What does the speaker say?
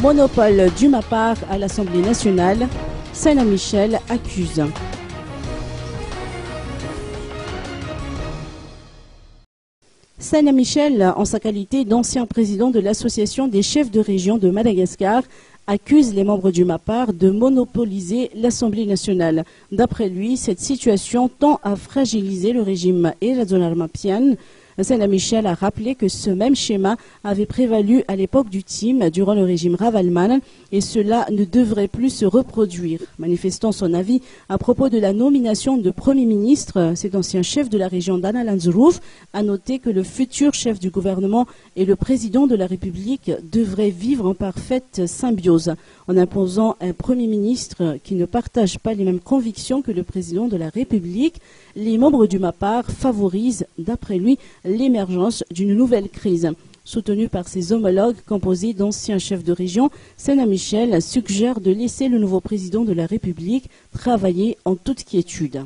Monopole du MAPAR à l'Assemblée nationale, Saint-Michel accuse. Saint-Michel, en sa qualité d'ancien président de l'Association des chefs de région de Madagascar, accuse les membres du MAPAR de monopoliser l'Assemblée nationale. D'après lui, cette situation tend à fragiliser le régime Eradzonar-Mapian. Saint-Michel a rappelé que ce même schéma avait prévalu à l'époque du TIM durant le régime Ravalman et cela ne devrait plus se reproduire. Manifestant son avis à propos de la nomination de Premier ministre, cet ancien chef de la région d'Ana Lanzarote a noté que le futur chef du gouvernement et le président de la République devraient vivre en parfaite symbiose. En imposant un Premier ministre qui ne partage pas les mêmes convictions que le président de la République, les membres du MAPAR favorisent, d'après lui, l'émergence d'une nouvelle crise. Soutenu par ses homologues composés d'anciens chefs de région, Saint-Michel suggère de laisser le nouveau président de la République travailler en toute quiétude.